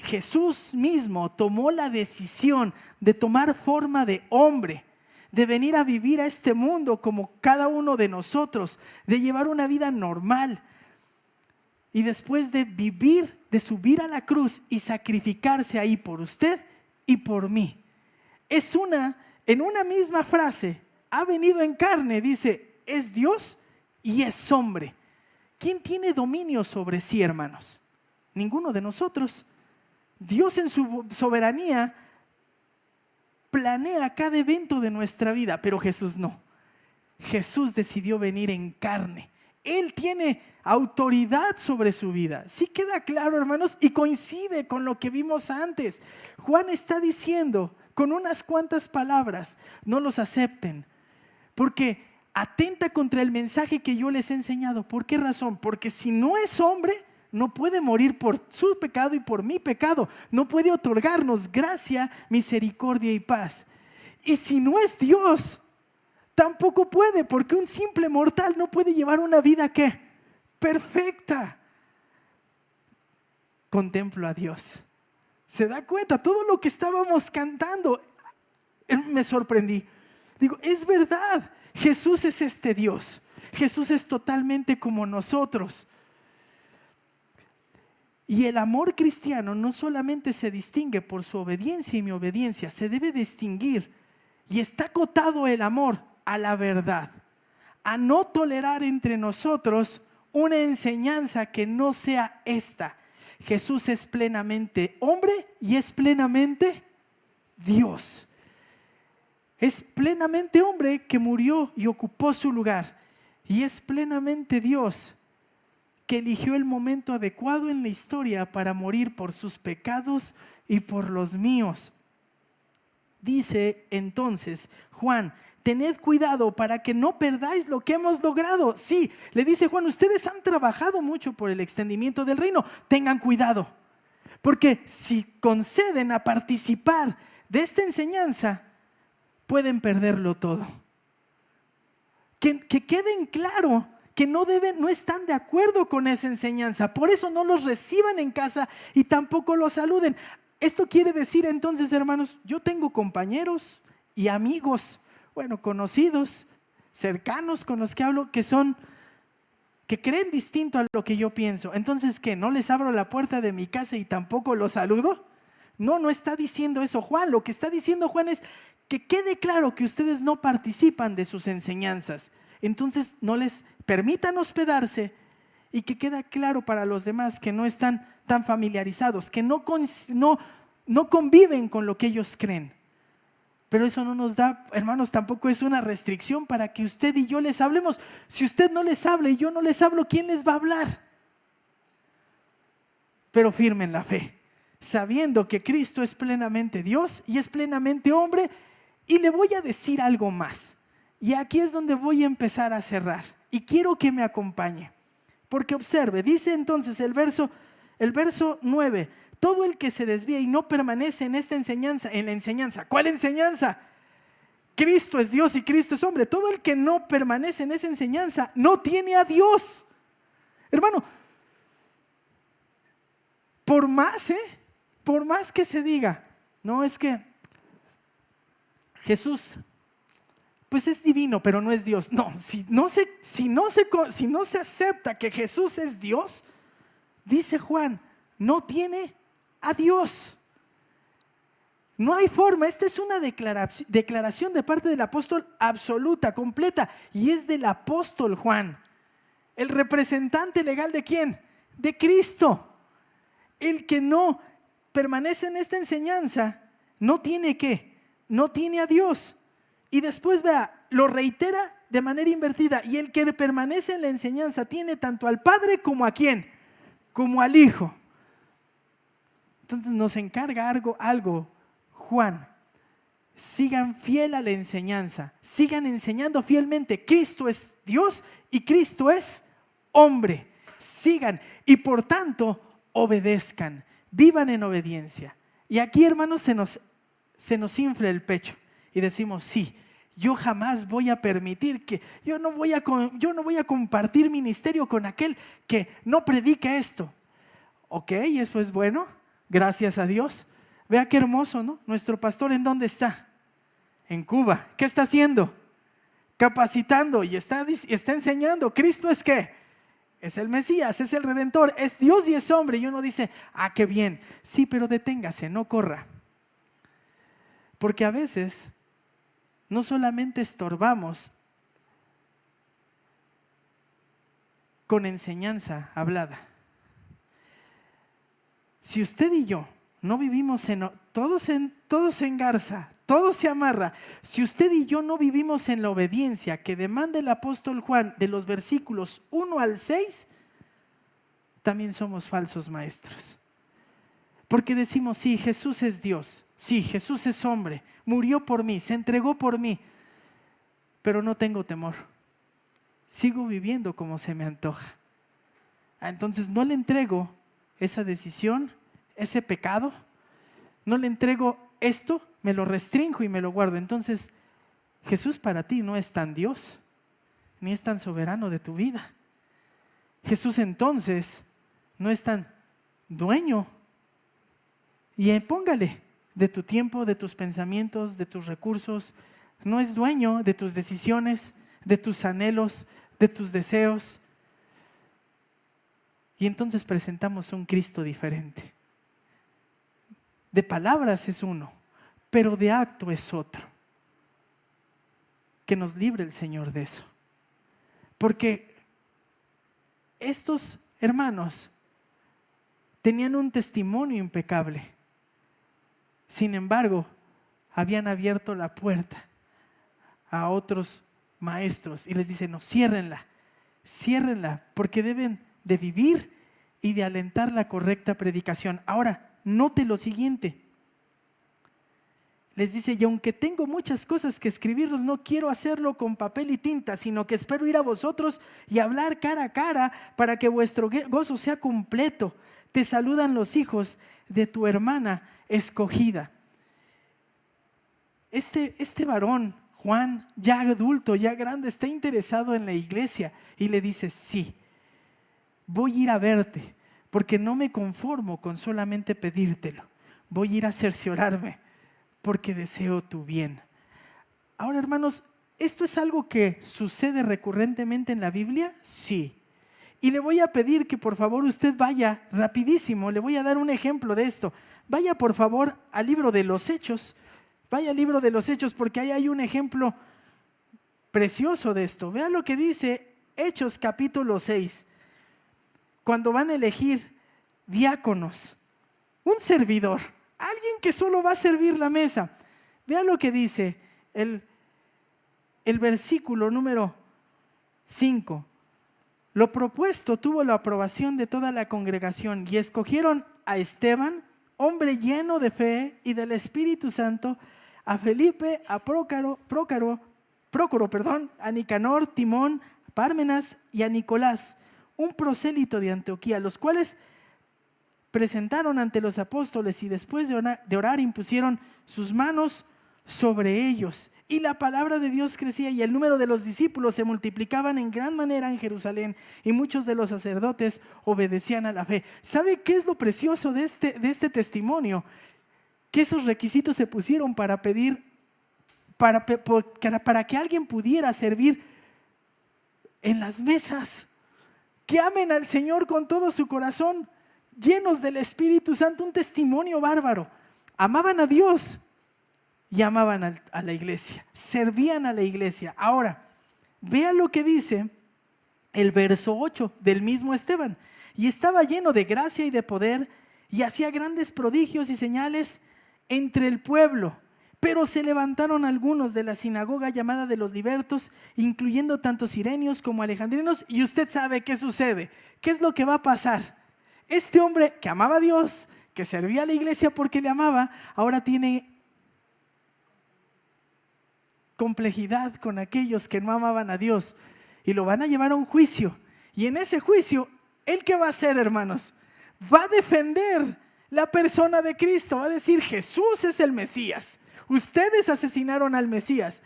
Jesús mismo tomó la decisión de tomar forma de hombre, de venir a vivir a este mundo como cada uno de nosotros, de llevar una vida normal y después de vivir, de subir a la cruz y sacrificarse ahí por usted y por mí. En una misma frase, ha venido en carne, dice, es Dios y es hombre. ¿Quién tiene dominio sobre sí, hermanos? Ninguno de nosotros. Dios en su soberanía planea cada evento de nuestra vida, pero Jesús no. Jesús decidió venir en carne. Él tiene autoridad sobre su vida. Sí queda claro, hermanos, y coincide con lo que vimos antes. Juan está diciendo con unas cuantas palabras, no los acepten, porque atenta contra el mensaje que yo les he enseñado. ¿Por qué razón? Porque si no es hombre, no puede morir por su pecado y por mi pecado. No puede otorgarnos gracia, misericordia y paz. Y si no es Dios, tampoco puede, porque un simple mortal no puede llevar una vida ¿qué? Perfecta. Contemplo a Dios. ¿Se da cuenta? Todo lo que estábamos cantando, me sorprendí. Digo, es verdad, Jesús es este Dios. Jesús es totalmente como nosotros. Y el amor cristiano no solamente se distingue por su obediencia y mi obediencia, se debe distinguir y está acotado el amor a la verdad, a no tolerar entre nosotros una enseñanza que no sea esta. Jesús es plenamente hombre y es plenamente Dios. Es plenamente hombre que murió y ocupó su lugar, y es plenamente Dios que eligió el momento adecuado en la historia para morir por sus pecados y por los míos. Dice entonces Juan, tened cuidado para que no perdáis lo que hemos logrado. Sí, le dice Juan, ustedes han trabajado mucho por el extendimiento del reino. Tengan cuidado, porque si conceden a participar de esta enseñanza, pueden perderlo todo. Que queden claro que no están de acuerdo con esa enseñanza. Por eso no los reciban en casa y tampoco los saluden. Esto quiere decir entonces, hermanos, yo tengo compañeros y amigos, bueno, conocidos, cercanos con los que hablo, que creen distinto a lo que yo pienso. Entonces, ¿qué? ¿No les abro la puerta de mi casa y tampoco los saludo? No está diciendo eso Juan. Lo que está diciendo Juan es que quede claro que ustedes no participan de sus enseñanzas. Entonces, no les permitan hospedarse y que quede claro para los demás que no están tan familiarizados, que no conviven con lo que ellos creen. Pero eso no nos da, hermanos, tampoco es una restricción para que usted y yo les hablemos. Si usted no les habla y yo no les hablo, ¿quién les va a hablar? Pero firmen la fe, sabiendo que Cristo es plenamente Dios y es plenamente hombre. Y le voy a decir algo más. Y aquí es donde voy a empezar a cerrar. Y quiero que me acompañe. Porque observe, dice entonces el verso 9. Todo el que se desvía y no permanece en esta enseñanza, en la enseñanza. ¿Cuál enseñanza? Cristo es Dios y Cristo es hombre. Todo el que no permanece en esa enseñanza no tiene a Dios. Hermano, por más que se diga, no es que Jesús pues es divino, pero no es Dios. No, si no se acepta que Jesús es Dios, dice Juan, no tiene a Dios. No hay forma. Esta es una declaración de parte del apóstol absoluta, completa, y es del apóstol Juan, el representante legal ¿de quién? De Cristo. El que no permanece en esta enseñanza no tiene ¿qué? No tiene a Dios. Y después vea, lo reitera de manera invertida. Y el que permanece en la enseñanza tiene tanto al Padre como a ¿quién? Como al Hijo. Entonces nos encarga algo Juan. Sigan fiel a la enseñanza. Sigan enseñando fielmente. Cristo es Dios y Cristo es hombre. Sigan y por tanto obedezcan. Vivan en obediencia. Y aquí, hermanos, se nos infla el pecho. Y decimos, sí, yo jamás voy a permitir que, yo no voy a compartir ministerio con aquel que no predica esto. Ok, eso es bueno, gracias a Dios. Vea qué hermoso, ¿no? Nuestro pastor, ¿en dónde está? en Cuba. ¿Qué está haciendo? Capacitando y está enseñando. ¿Cristo es qué? Es el Mesías, es el Redentor, es Dios y es hombre. Y uno dice, qué bien. Sí, pero deténgase, no corra. Porque a veces no solamente estorbamos con enseñanza hablada. Si usted y yo no vivimos todo se engarza, todo se amarra. Si usted y yo no vivimos en la obediencia que demanda el apóstol Juan de los versículos 1 al 6, también somos falsos maestros. Porque decimos, sí, Jesús es Dios, sí, Jesús es hombre, murió por mí, se entregó por mí, pero no tengo temor. Sigo viviendo como se me antoja. Entonces no le entrego esa decisión, ese pecado, no le entrego esto, me lo restringo y me lo guardo. Entonces Jesús para ti no es tan Dios, ni es tan soberano de tu vida. Jesús entonces no es tan dueño. Y póngale de tu tiempo, de tus pensamientos, de tus recursos. No es dueño de tus decisiones, de tus anhelos, de tus deseos. Y entonces presentamos un Cristo diferente. De palabras es uno, pero de acto es otro. Que nos libre el Señor de eso. Porque estos hermanos tenían un testimonio impecable. Sin embargo, habían abierto la puerta a otros maestros y les dicen, no, ciérrenla, porque deben de vivir y de alentar la correcta predicación. Ahora, note lo siguiente. Les dice, y aunque tengo muchas cosas que escribiros, no quiero hacerlo con papel y tinta, sino que espero ir a vosotros y hablar cara a cara para que vuestro gozo sea completo. Te saludan los hijos de tu hermana escogida. Este varón, Juan, ya adulto, ya grande, está interesado en la iglesia y le dice, sí, voy a ir a verte porque no me conformo con solamente pedírtelo. Voy a ir a cerciorarme porque deseo tu bien. Ahora, hermanos, ¿esto es algo que sucede recurrentemente en la Biblia? Sí. Y le voy a pedir que por favor usted vaya rapidísimo, le voy a dar un ejemplo de esto. Vaya por favor al libro de los Hechos. Vaya al libro de los Hechos porque ahí hay un ejemplo precioso de esto. Vea lo que dice Hechos capítulo 6. Cuando van a elegir diáconos, un servidor, alguien que solo va a servir la mesa. Vea lo que dice el versículo número 5. Lo propuesto tuvo la aprobación de toda la congregación y escogieron a Esteban, hombre lleno de fe y del Espíritu Santo, a Felipe, a Prócoro, a Nicanor, Timón, Pármenas y a Nicolás, un prosélito de Antioquía, los cuales presentaron ante los apóstoles y después de orar impusieron sus manos sobre ellos. Y la palabra de Dios crecía y el número de los discípulos se multiplicaban en gran manera en Jerusalén y muchos de los sacerdotes obedecían a la fe. ¿Sabe qué es lo precioso de este testimonio? Que esos requisitos se pusieron para pedir, para que alguien pudiera servir en las mesas. Que amen al Señor con todo su corazón, llenos del Espíritu Santo, un testimonio bárbaro. Amaban a Dios y amaban a la iglesia, servían a la iglesia. Ahora, vea lo que dice el verso 8 del mismo Esteban. Y estaba lleno de gracia y de poder y hacía grandes prodigios y señales entre el pueblo. Pero se levantaron algunos de la sinagoga llamada de los libertos, incluyendo tanto sirenios como alejandrinos. Y usted sabe qué sucede, qué es lo que va a pasar. Este hombre que amaba a Dios, que servía a la iglesia porque le amaba, ahora tiene complejidad con aquellos que no amaban a Dios y lo van a llevar a un juicio. Y en ese juicio, ¿él qué va a hacer, hermanos? Va a defender la persona de Cristo, va a decir, Jesús es el Mesías. Ustedes asesinaron al Mesías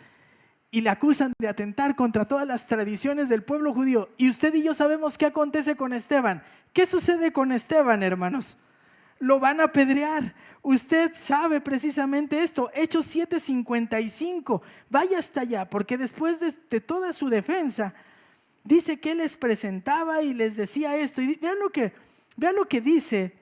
y le acusan de atentar contra todas las tradiciones del pueblo judío. Y usted y yo sabemos qué acontece con Esteban. ¿Qué sucede con Esteban, hermanos? lo van a apedrear. Usted sabe precisamente esto. Hechos 7:55. Vaya hasta allá, porque después de toda su defensa, dice que él les presentaba y les decía esto. Y vean lo que dice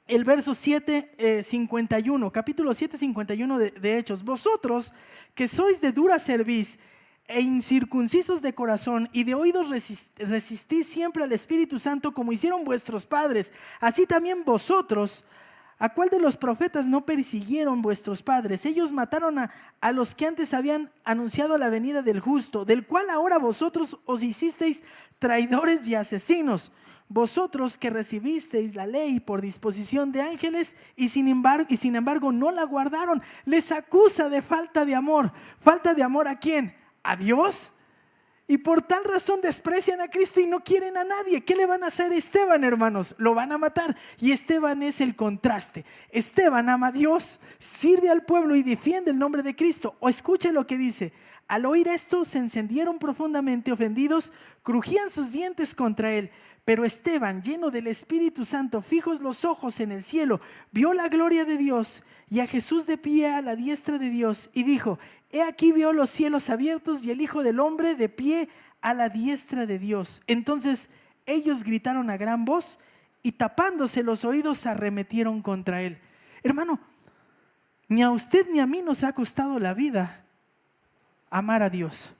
el verso 7:51, capítulo 7:51 de Hechos. Vosotros que sois de dura cerviz e incircuncisos de corazón y de oídos resistís siempre al Espíritu Santo como hicieron vuestros padres, así también vosotros. ¿A cuál de los profetas no persiguieron vuestros padres? Ellos mataron a los que antes habían anunciado la venida del justo, del cual ahora vosotros os hicisteis traidores y asesinos. Vosotros que recibisteis la ley por disposición de ángeles y sin embargo no la guardaron. Les acusa de falta de amor. ¿Falta de amor a quién? ¿A Dios? Y por tal razón desprecian a Cristo y no quieren a nadie. ¿Qué le van a hacer a Esteban, hermanos? Lo van a matar. Y Esteban es el contraste. Esteban ama a Dios, sirve al pueblo y defiende el nombre de Cristo. O escuche lo que dice. Al oír esto se encendieron profundamente ofendidos, crujían sus dientes contra él. Pero Esteban, lleno del Espíritu Santo, fijos los ojos en el cielo, vio la gloria de Dios y a Jesús de pie a la diestra de Dios y dijo: he aquí vio los cielos abiertos y el Hijo del Hombre de pie a la diestra de Dios. Entonces ellos gritaron a gran voz y tapándose los oídos arremetieron contra él. Hermano, ni a usted ni a mí nos ha costado la vida amar a Dios.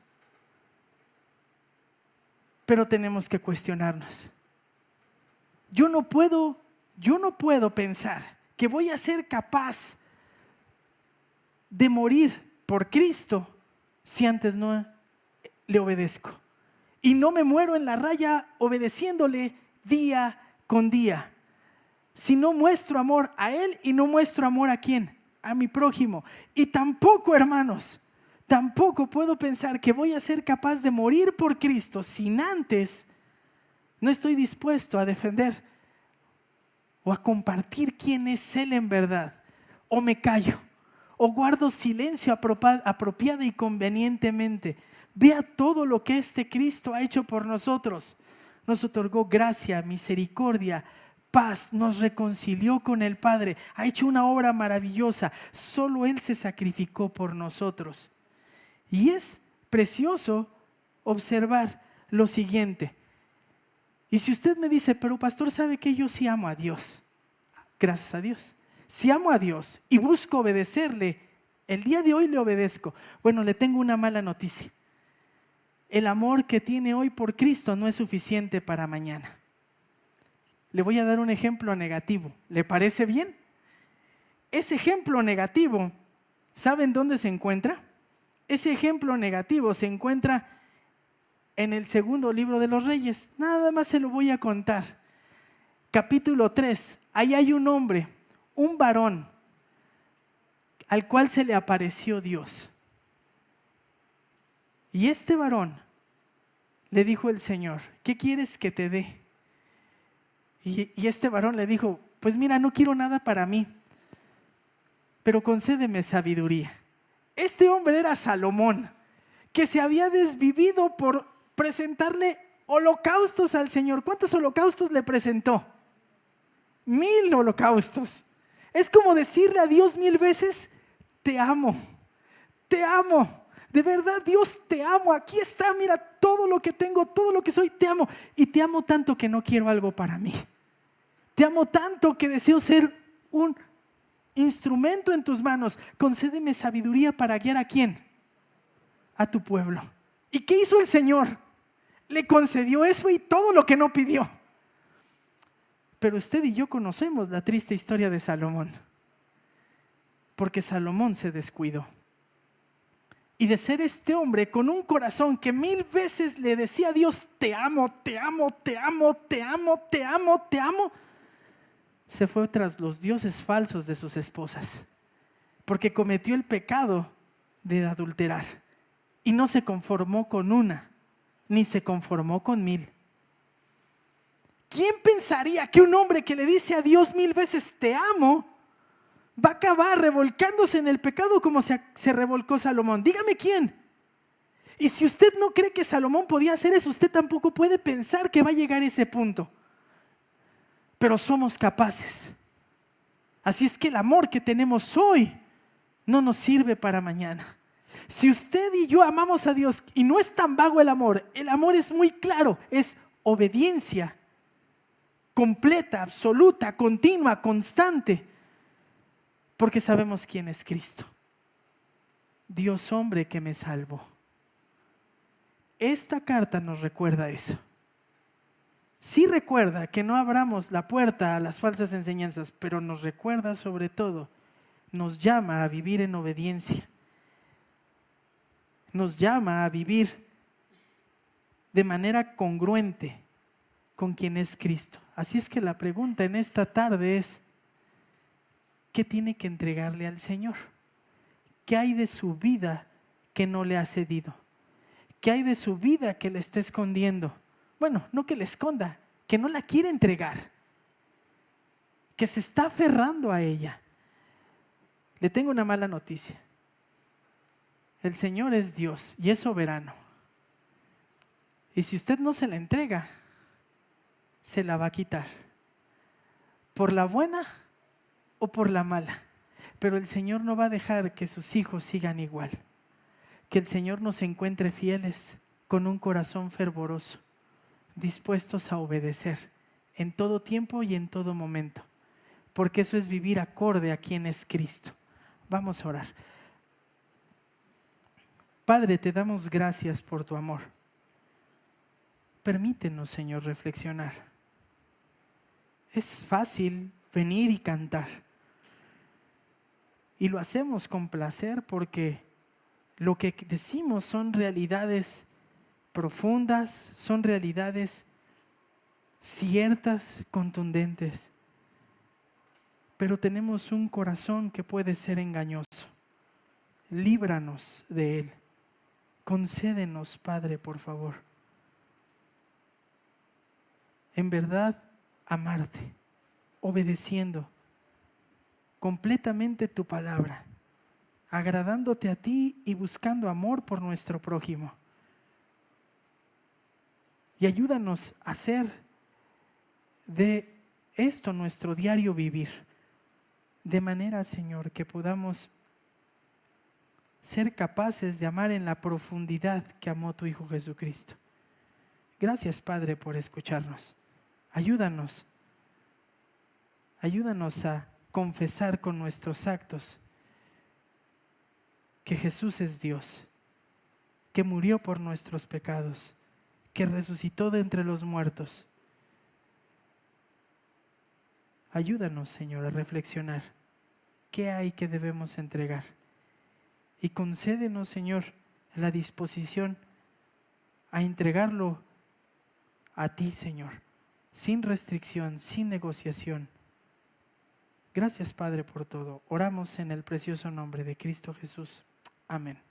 Pero tenemos que cuestionarnos. Yo no puedo pensar que voy a ser capaz de morir por Cristo si antes no le obedezco. Y no me muero en la raya obedeciéndole día con día. Si no muestro amor a Él y no muestro amor a ¿quién? A mi prójimo. Y tampoco, hermanos, tampoco puedo pensar que voy a ser capaz de morir por Cristo sin antes no estoy dispuesto a defender o a compartir quién es Él en verdad. O me callo, o guardo silencio apropiado y convenientemente. Vea todo lo que este Cristo ha hecho por nosotros. Nos otorgó gracia, misericordia, paz, nos reconcilió con el Padre. Ha hecho una obra maravillosa. Solo Él se sacrificó por nosotros. Y es precioso observar lo siguiente. Y si usted me dice, pero pastor, ¿sabe que yo sí amo a Dios? Gracias a Dios. Si amo a Dios y busco obedecerle, el día de hoy le obedezco. Bueno, le tengo una mala noticia. El amor que tiene hoy por Cristo no es suficiente para mañana. Le voy a dar un ejemplo negativo. ¿Le parece bien? Ese ejemplo negativo, ¿saben dónde se encuentra? Ese ejemplo negativo se encuentra en el segundo libro de los Reyes. Nada más se lo voy a contar. Capítulo 3. Ahí hay un hombre, un varón, al cual se le apareció Dios. Y este varón le dijo el Señor: ¿qué quieres que te dé? Y este varón le dijo: pues mira, no quiero nada para mí, pero concédeme sabiduría. Este hombre era Salomón, que se había desvivido por presentarle holocaustos al Señor. ¿Cuántos holocaustos le presentó? 1000 holocaustos. Es como decirle a Dios 1000 veces: te amo, te amo. De verdad, Dios, te amo. Aquí está, mira todo lo que tengo, todo lo que soy, te amo. Y te amo tanto que no quiero algo para mí. Te amo tanto que deseo ser un instrumento en tus manos. Concédeme sabiduría para guiar ¿a quién? A tu pueblo. ¿Y qué hizo el Señor? Le concedió eso y todo lo que no pidió. Pero usted y yo conocemos la triste historia de Salomón, porque Salomón se descuidó. Y de ser este hombre con un corazón que 1000 veces le decía a Dios: te amo, te amo, te amo, te amo, te amo, te amo, se fue tras los dioses falsos de sus esposas, porque cometió el pecado de adulterar. Y no se conformó con una, ni se conformó con 1000. ¿Quién pensaría que un hombre que le dice a Dios 1000 veces te amo va a acabar revolcándose en el pecado como se revolcó Salomón? Dígame quién. Y si usted no cree que Salomón podía hacer eso, usted tampoco puede pensar que va a llegar a ese punto. Pero somos capaces. Así es que el amor que tenemos hoy no nos sirve para mañana. Si usted y yo amamos a Dios, y no es tan vago el amor es muy claro, es obediencia completa, absoluta, continua, constante, porque sabemos quién es Cristo, Dios hombre que me salvó. Esta carta nos recuerda eso. Sí recuerda que no abramos la puerta a las falsas enseñanzas, pero nos recuerda sobre todo, nos llama a vivir en obediencia. Nos llama a vivir de manera congruente con quien es Cristo. Así es que la pregunta en esta tarde es, ¿qué tiene que entregarle al Señor? ¿Qué hay de su vida que no le ha cedido? ¿Qué hay de su vida que le está escondiendo? Bueno, no que le esconda, que no la quiere entregar, que se está aferrando a ella. Le tengo una mala noticia. El Señor es Dios y es soberano. Y si usted no se la entrega, se la va a quitar. Por la buena o por la mala. Pero el Señor no va a dejar que sus hijos sigan igual. Que el Señor nos encuentre fieles, con un corazón fervoroso, dispuestos a obedecer en todo tiempo y en todo momento. Porque eso es vivir acorde a quien es Cristo. Vamos a orar. Padre, te damos gracias por tu amor. Permítenos, Señor, reflexionar. Es fácil venir y cantar. Y lo hacemos con placer porque lo que decimos son realidades profundas, son realidades ciertas, contundentes. Pero tenemos un corazón que puede ser engañoso. Líbranos de él. Concédenos, Padre, por favor, en verdad amarte, obedeciendo completamente tu palabra, agradándote a ti y buscando amor por nuestro prójimo. Y ayúdanos a hacer de esto nuestro diario vivir, de manera, Señor, que podamos ser capaces de amar en la profundidad que amó tu Hijo Jesucristo. Gracias, Padre, por escucharnos. Ayúdanos a confesar con nuestros actos que Jesús es Dios, que murió por nuestros pecados, que resucitó de entre los muertos. Ayúdanos, Señor, a reflexionar qué hay que debemos entregar. Y concédenos, Señor, la disposición a entregarlo a ti, Señor, sin restricción, sin negociación. Gracias, Padre, por todo. Oramos en el precioso nombre de Cristo Jesús. Amén.